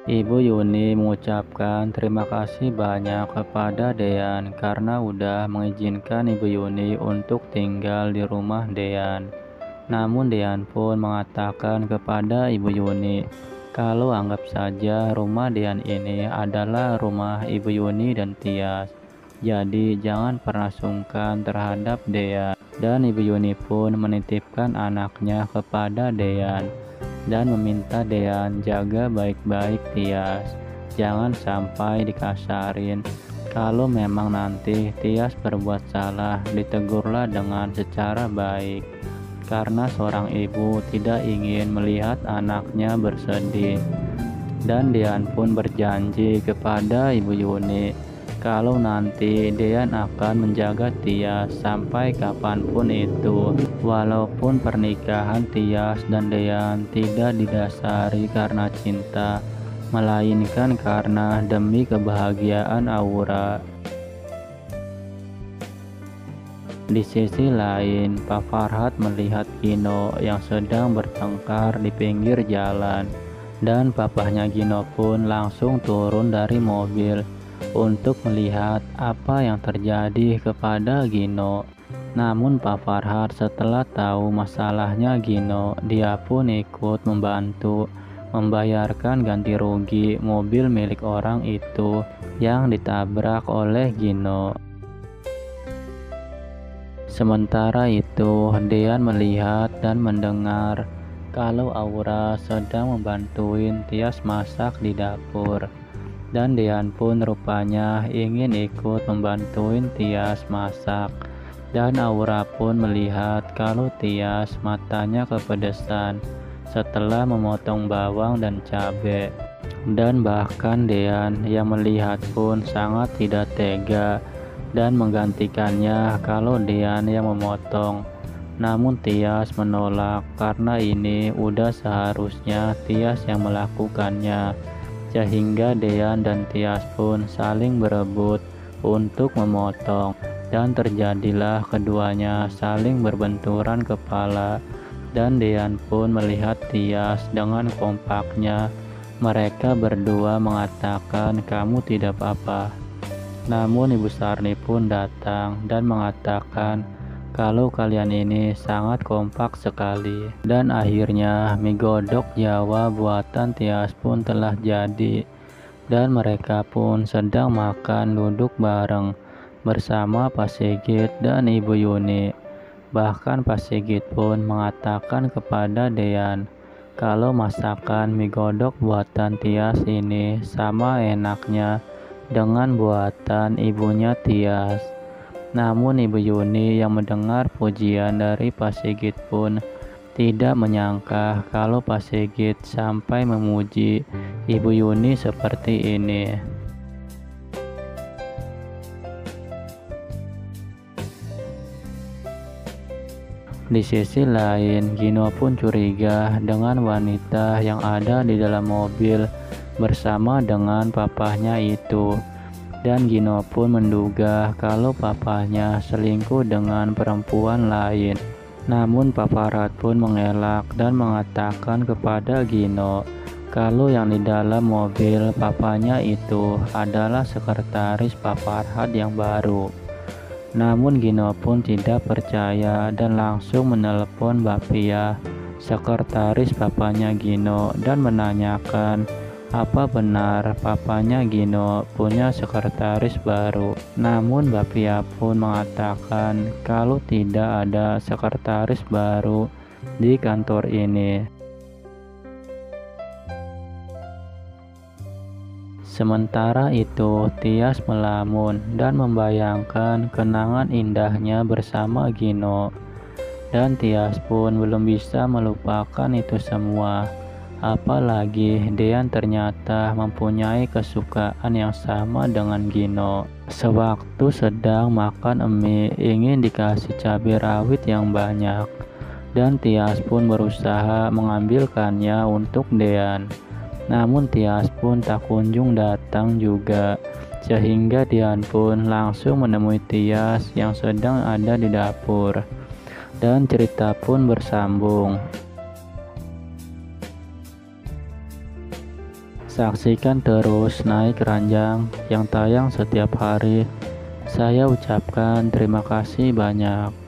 Ibu Yuni mengucapkan terima kasih banyak kepada Dean karena udah mengizinkan Ibu Yuni untuk tinggal di rumah Dean. Namun Dean pun mengatakan kepada Ibu Yuni kalau anggap saja rumah Dean ini adalah rumah Ibu Yuni dan Tias. Jadi jangan pernah sungkan terhadap Dean. Dan Ibu Yuni pun menitipkan anaknya kepada Dean dan meminta Dean jaga baik-baik Tias. Jangan sampai dikasarin. Kalau memang nanti Tias berbuat salah, ditegurlah dengan secara baik. Karena seorang ibu tidak ingin melihat anaknya bersedih. Dan Dean pun berjanji kepada Ibu Yuni kalau nanti Dean akan menjaga Tias sampai kapanpun itu. Walaupun pernikahan Tias dan Dean tidak didasari karena cinta, melainkan karena demi kebahagiaan Aura. Di sisi lain, Pak Farhat melihat Gino yang sedang bertengkar di pinggir jalan, dan papahnya Gino pun langsung turun dari mobil untuk melihat apa yang terjadi kepada Gino. Namun Pak Farhat setelah tahu masalahnya Gino, dia pun ikut membantu membayarkan ganti rugi mobil milik orang itu yang ditabrak oleh Gino. Sementara itu, Dean melihat dan mendengar kalau Aura sedang membantuin Tias masak di dapur. Dan Dean pun rupanya ingin ikut membantuin Tias masak. Dan Aura pun melihat kalau Tias matanya kepedesan setelah memotong bawang dan cabai. Dan bahkan Dean yang melihat pun sangat tidak tega dan menggantikannya kalau Dean yang memotong. Namun Tias menolak karena ini udah seharusnya Tias yang melakukannya. Sehingga Dean dan Tias pun saling berebut untuk memotong, dan terjadilah keduanya saling berbenturan kepala. Dan Dean pun melihat Tias dengan kompaknya. Mereka berdua mengatakan kamu tidak apa-apa. Namun Ibu Sarni pun datang dan mengatakan kalau kalian ini sangat kompak sekali. Dan akhirnya mie godok Jawa buatan Tias pun telah jadi. Dan mereka pun sedang makan duduk bareng bersama Pak Sigit dan Ibu Yuni. Bahkan Pak Sigit pun mengatakan kepada Dean kalau masakan mie godok buatan Tias ini sama enaknya dengan buatan ibunya Tias. Namun Ibu Yuni yang mendengar pujian dari Pak Sigit pun tidak menyangka kalau Pak Sigit sampai memuji Ibu Yuni seperti ini. Di sisi lain, Gino pun curiga dengan wanita yang ada di dalam mobil bersama dengan papahnya itu. Dan Gino pun menduga kalau papahnya selingkuh dengan perempuan lain. Namun Pak Farhat pun mengelak dan mengatakan kepada Gino kalau yang di dalam mobil papanya itu adalah sekretaris Pak Farhat yang baru. Namun Gino pun tidak percaya dan langsung menelepon Mbak Pia, sekretaris papanya Gino, dan menanyakan apa benar papanya Gino punya sekretaris baru. Namun Mbak Pia pun mengatakan kalau tidak ada sekretaris baru di kantor ini. Sementara itu, Tias melamun dan membayangkan kenangan indahnya bersama Gino. Dan Tias pun belum bisa melupakan itu semua. Apalagi Dean ternyata mempunyai kesukaan yang sama dengan Gino. Sewaktu sedang makan mie, ingin dikasih cabai rawit yang banyak. Dan Tias pun berusaha mengambilkannya untuk Dean. Namun Tias pun tak kunjung datang juga, sehingga Dean pun langsung menemui Tias yang sedang ada di dapur. Dan cerita pun bersambung. Saksikan terus Naik Ranjang yang tayang setiap hari. Saya ucapkan terima kasih banyak.